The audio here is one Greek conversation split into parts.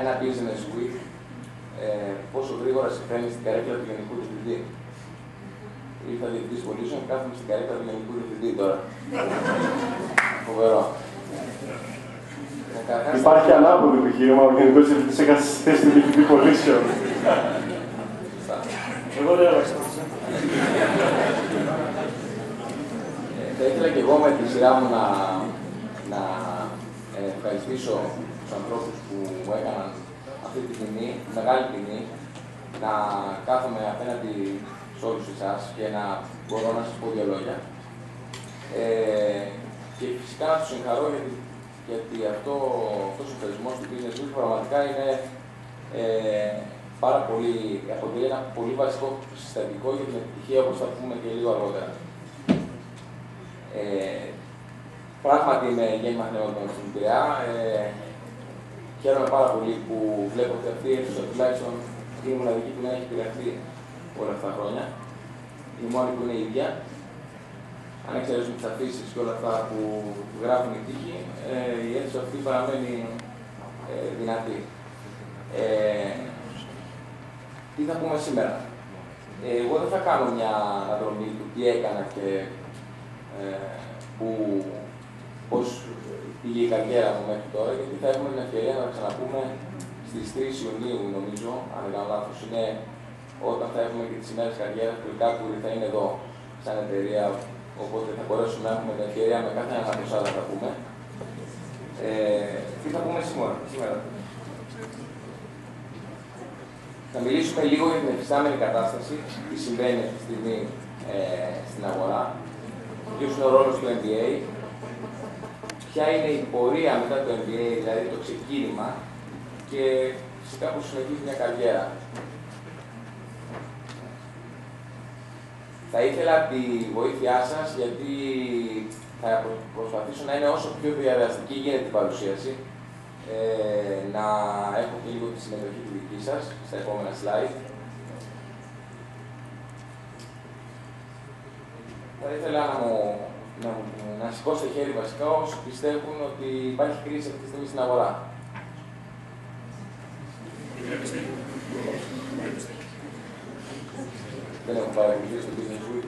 ένα business week, πόσο γρήγορα συγχάνει στην καρέκλα του Γενικού Διευθυντή. Ήρθα διευθυντής πωλήσεων και κάθομαι στην καρέκλα του Γενικού Διευθυντή τώρα. Φοβερό. Υπάρχει ανάποδο επιχείρημα, ο Γενικός Διευθυντής έκανε στη θέση του Διευθυντή Πωλήσεων. Εγώ δεν άλλαξα. Θα ήθελα και εγώ με τη σειρά μου να ευχαριστήσω τους ανθρώπους που μου έκαναν αυτή τη τιμή, μεγάλη τιμή, να κάθομαι απέναντι σε όλους εσάς και να μπορώ να σας πω δύο λόγια. Και φυσικά να τους συγχαρώ γιατί αυτός ο θεσμός του Business Week πραγματικά είναι αποτελεί ένα πολύ βασικό συστατικό για την επιτυχία, όπως θα πούμε και λίγο αργότερα. Πράγματι είμαι γέννημα χρηματικών στην Πειραιά. Χαίρομαι πάρα πολύ που βλέπω ότι αυτή η αίθουσα τουλάχιστον είναι η μοναδική που να έχει επηρεαστεί όλα αυτά τα χρόνια. Η μόνη που είναι η ίδια. Αν εξαιρέσουμε τις αφήσεις και όλα αυτά που γράφουν οι τύχοι, η αίθουσα αυτή παραμένει δυνατή. Τι θα πούμε σήμερα. Εγώ δεν θα κάνω μια αναδρομή του τι έκανα και πώς πήγε η καριέρα μου μέχρι τώρα, γιατί θα έχουμε την ευκαιρία να τα ξαναπούμε στις 3 Ιουνίου, νομίζω, αν δεν κάνω λάθος, είναι όταν θα έχουμε και τις ημέρες καριέρας που η Capuri θα είναι εδώ, σαν εταιρεία, οπότε θα μπορέσουμε να έχουμε την ευκαιρία με κάθε ένα από εσάς να τα πούμε. Τι θα πούμε σήμερα. Θα μιλήσουμε λίγο για την εφιστάμενη κατάσταση, τι συμβαίνει αυτή τη στιγμή στην αγορά, ποιος είναι ο ρόλος του MBA, ποια είναι η πορεία μετά το MBA, δηλαδή το ξεκίνημα, και φυσικά πώς συνεχίζει μια καριέρα. Θα ήθελα τη βοήθειά σας, γιατί θα προσπαθήσω να είναι όσο πιο διαδραστική γίνεται η παρουσίαση, να έχω και λίγο τη συμμετοχή τη δική σας στα επόμενα slide. Θα ήθελα να σηκώσετε χέρι βασικά όσοι πιστεύουν ότι υπάρχει κρίση αυτή τη στιγμή στην αγορά. Δεν έχω παρακολουθήσει το Business Week.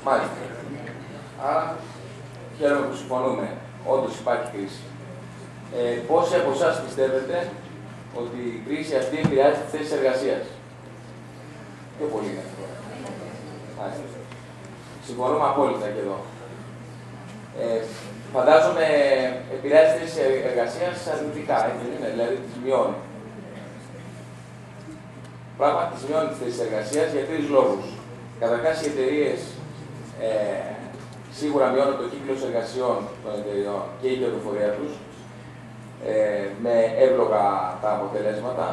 Μάλιστα. Άρα, χαίρομαι που συμφωνούμε. Όντως υπάρχει κρίση. Πόσοι από εσάς πιστεύετε ότι η κρίση αυτή επηρεάζει τις θέσεις εργασίας? Πιο πολύ είναι αυτό. Συμφωνούμε απόλυτα και εδώ. Φαντάζομαι επηρεάζει τις θέσεις εργασίας αρνητικά, δηλαδή τις μειώνει. Πράγματι, τις μειώνει τις θέσεις εργασίας για 3 λόγους. Καταρχάς, οι εταιρείες σίγουρα μειώνουν το κύκλο εργασιών των εταιρεών και η κερδοφορία τους, με εύλογα τα αποτελέσματα,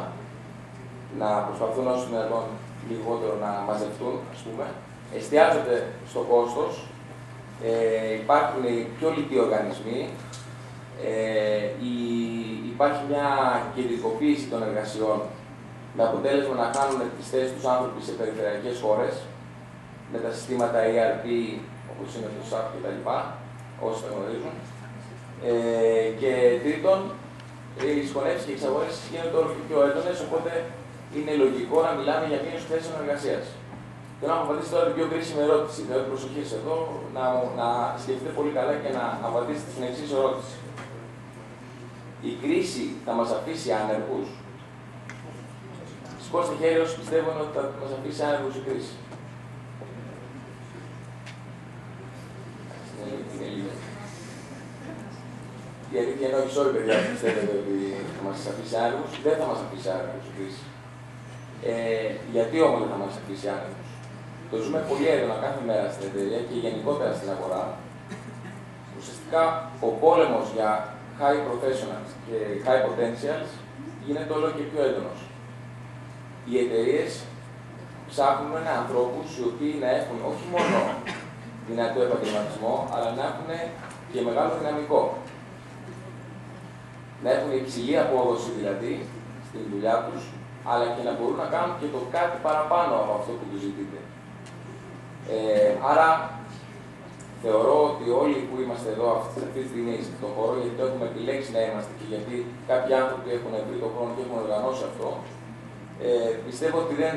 να προσπαθούν όσο δυνατόν λιγότερο να μαζευτούν, ας πούμε. Εστιάζονται στο κόστος, υπάρχουν πιο λιτοί οργανισμοί, υπάρχει μια κεντρικοποίηση των εργασιών, με αποτέλεσμα να χάνουν τις θέσεις τους άνθρωποι σε περιφερειακές χώρες, με τα συστήματα ERP, όπως είναι το SAP κτλ., όσοι τα γνωρίζουν. Και τρίτον, οι συγχωνεύσεις και οι εξαγορές γίνονται όλο και πιο έντονες, οπότε είναι λογικό να μιλάμε για μείωση θέσεων εργασίας. Θέλω να μου απαντήσετε τώρα την πιο κρίσιμη ερώτηση, δηλαδή προσοχή εδώ, να σκεφτείτε πολύ καλά και να απαντήσετε στην εξής ερώτηση. Η κρίση θα μας αφήσει άνεργους? Σηκώστε χέρι όσοι πιστεύουν ότι θα μας αφήσει άνεργους η κρίση. Η αλήθεια είναι όχι σε όλοι παιδιά που πιστεύετε ότι θα μας αφήσει άνεργους, δεν θα μας αφήσει άνεργους η κρίση. Γιατί όμως δεν θα μας αφήσει άνεργους? Το ζούμε πολύ έντονα κάθε μέρα στην εταιρεία και γενικότερα στην αγορά. Ουσιαστικά ο πόλεμος για high professionals και high potentials γίνεται όλο και πιο έντονος. Οι εταιρείες ψάχνουν ανθρώπους οι οποίοι να έχουν όχι μόνο δυνατό επαγγελματισμό, αλλά να έχουν και μεγάλο δυναμικό. Να έχουν υψηλή απόδοση δηλαδή στην δουλειά τους, αλλά και να μπορούν να κάνουν και το κάτι παραπάνω από αυτό που τους ζητείτε. Άρα θεωρώ ότι όλοι που είμαστε εδώ αυτή τη στιγμή στον χώρο, γιατί το έχουμε επιλέξει να είμαστε και γιατί κάποιοι άνθρωποι έχουν βρει τον χρόνο και έχουν οργανώσει αυτό, πιστεύω ότι δεν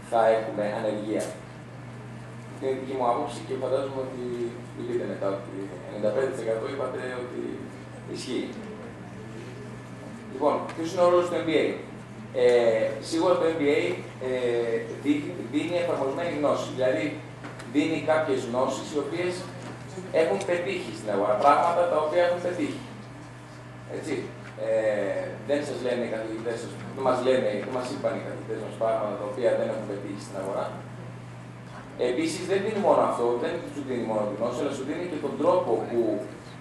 θα έχουμε ανεργία. Αυτή είναι η δική μου άποψη και φαντάζομαι ότι είπατε μετά ότι 95% είπατε ότι ισχύει. Λοιπόν, ποιος είναι ο ρόλος του MBA? Σίγουρα το MBA δίνει εφαρμοσμένη γνώση, δηλαδή δίνει κάποιες γνώσεις οι οποίες έχουν πετύχει στην αγορά, πράγματα τα οποία έχουν πετύχει. Έτσι. Δεν σας λένε οι καθηγητές σας, δεν μας είπαν οι καθηγητές μας πράγματα τα οποία δεν έχουν πετύχει στην αγορά. Επίσης δεν δίνει μόνο αυτό, δεν σου δίνει μόνο τη γνώση, αλλά σου δίνει και τον τρόπο που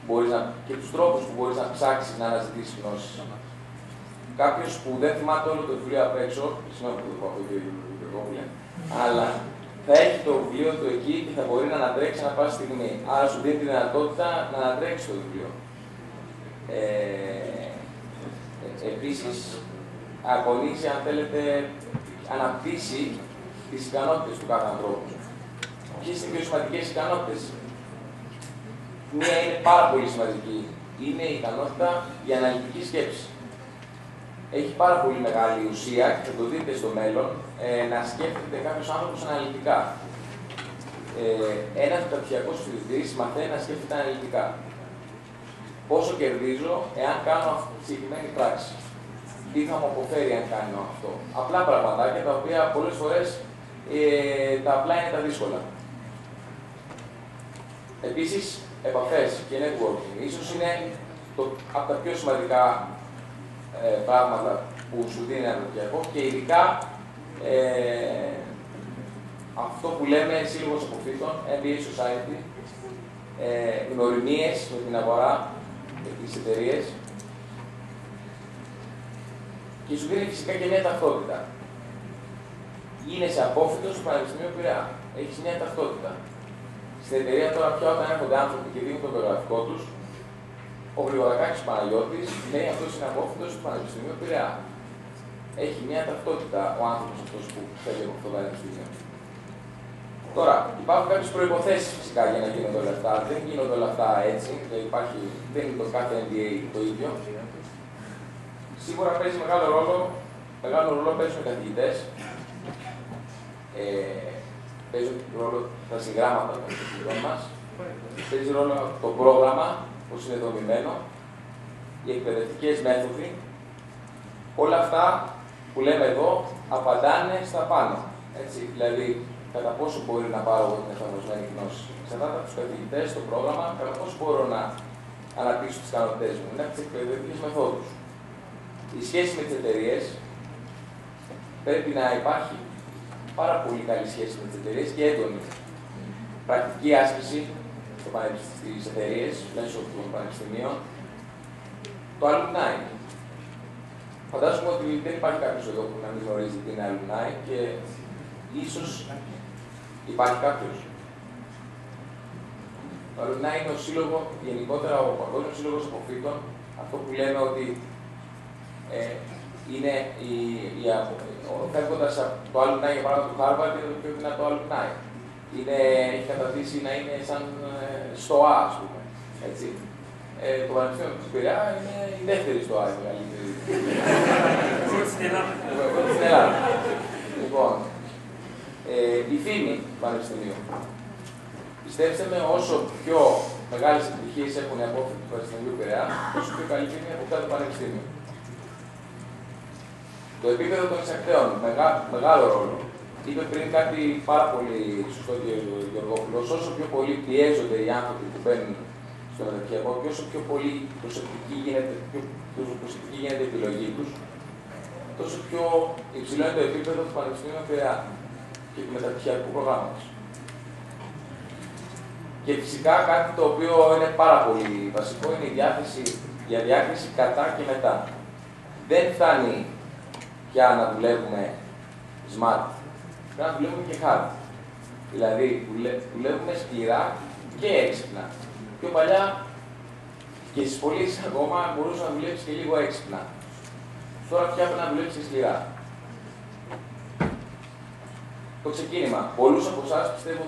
μπορείς και τους τρόπους που μπορείς να ψάξεις να αναζητήσεις γνώσεις. Κάποιος που δεν θυμάται όλο το βιβλίο απ' έξω, συγγνώμη που το πω αυτό και αλλά θα έχει το βιβλίο του εκεί και θα μπορεί να ανατρέξει ανά πάση στιγμή. Άρα σου δίνει τη δυνατότητα να ανατρέξει το βιβλίο. Επίσης, αγωνίζει, αν θέλετε, αναπτύσσει τις ικανότητες του κάθε ανθρώπου. Ποιες είναι οι πιο σημαντικές ικανότητες? Μία είναι πάρα πολύ σημαντική. Είναι η ικανότητα για αναλυτική σκέψη. Έχει πάρα πολύ μεγάλη ουσία και θα το δείτε στο μέλλον να σκέφτεται κάποιος άνθρωπος αναλυτικά. Ένας μεταπτυχιακός φοιτητής μαθαίνει να σκέφτεται αναλυτικά. Πόσο κερδίζω εάν κάνω αυτή τη συγκεκριμένη πράξη? Τι θα μου αποφέρει αν κάνω αυτό? Απλά πραγματάκια τα οποία πολλές φορές τα απλά είναι τα δύσκολα. Επίσης, επαφές και networking. Ίσως είναι από τα πιο σημαντικά πράγματα που σου δίνει ένα μεταπτυχιακό και ειδικά αυτό που λέμε σύλλογος αποφύτων, MBA Society, γνωριμίες με την αγορά, με τις εταιρείες και σου δίνει φυσικά και μια ταυτότητα. Γίνεσαι απόφυτος στο Πανεπιστημίο Πειραιά. Έχεις μια ταυτότητα. Στην εταιρεία τώρα πια όταν έρχονται άνθρωποι και δίνουν το βιογραφικό τους, ο Γρηγορακάκης Παναγιώτης λέει αυτός είναι απόφυτος του Πανεπιστημίου Πειραιά. Έχει μια ταυτότητα ο άνθρωπος αυτός που φεύγει από αυτό το πανεπιστήμιο. Τώρα, υπάρχουν κάποιες προϋποθέσεις φυσικά για να γίνονται όλα αυτά. Δεν γίνονται όλα αυτά έτσι, δεν είναι το κάθε MBA το ίδιο. Σίγουρα παίζει μεγάλο ρόλο παίζουν οι καθηγητές. Παίζουν ρόλο τα συγγράμματα των καθηγητών μας. Παίζει ρόλο το πρόγραμμα, πώς είναι δομημένο, οι εκπαιδευτικές μέθοδοι. Όλα αυτά που λέμε εδώ απαντάνε στα πάνω. Έτσι, δηλαδή, κατά πόσο μπορεί να πάρω εγώ την εφαρμοσμένη γνώση. Εξαρτάται από τους καθηγητές, το πρόγραμμα, κατά πόσο μπορώ να αναπτύξω τις ικανότητές μου. Είναι από τις εκπαιδευτικές μεθόδους. Η σχέση με τις εταιρείες πρέπει να υπάρχει πάρα πολύ καλή σχέση με τις εταιρείες και έντονη. Πρακτική άσκηση στις εταιρείες μέσω των πανεπιστημίων. Το alumni. Φαντάζομαι ότι δεν υπάρχει κάποιος εδώ που να μην γνωρίζει τι είναι alumni και ίσως υπάρχει κάποιος. Το alumni είναι ο σύλλογο, γενικότερα ο Παγκόσμιος Σύλλογος Αποφύτων, αυτό που λέμε ότι είναι φεύγοντας από το alumni για παράδειγμα του Harvard είναι το πιο δυνατό alumni. Έχει καταδείξει να είναι σαν στοά, ας πούμε. Έτσι. Το Πανεπιστήμιο του Πειραιά είναι η δεύτερη στοά, η μεγαλύτερη. Στην Ελλάδα. Λοιπόν, η φήμη του Πανεπιστημίου. Πιστέψτε με, όσο πιο μεγάλες επιτυχίες έχουν οι απόφοιτοι του Πανεπιστημίου Πειραιά, τόσο πιο καλή φήμη από το Πανεπιστήμιο. Το επίπεδο των εισακτέων, μεγάλο ρόλο. Είπε πριν κάτι πάρα πολύ σωστό ο Γιωργόπουλος, όσο πιο πολύ πιέζονται οι άνθρωποι που μπαίνουν στο μεταπτυχιακό και όσο πιο πολύ προσεκτική γίνεται η επιλογή τους, τόσο πιο υψηλό είναι το επίπεδο του Πανεπιστημίου Πειραιά και του μεταπτυχιακού προγράμματος. Και φυσικά κάτι το οποίο είναι πάρα πολύ βασικό είναι η διάκριση κατά και μετά. Δεν φτάνει πια να δουλεύουμε smart. Πρέπει να δουλεύουμε και hard. Δηλαδή, δουλεύουμε σκληρά και έξυπνα. Πιο παλιά και στις πωλήσεις ακόμα μπορούσε να δουλέψει και λίγο έξυπνα. Τώρα πια πρέπει να δουλέψει σκληρά. Το ξεκίνημα. Πολλούς από εσάς πιστεύω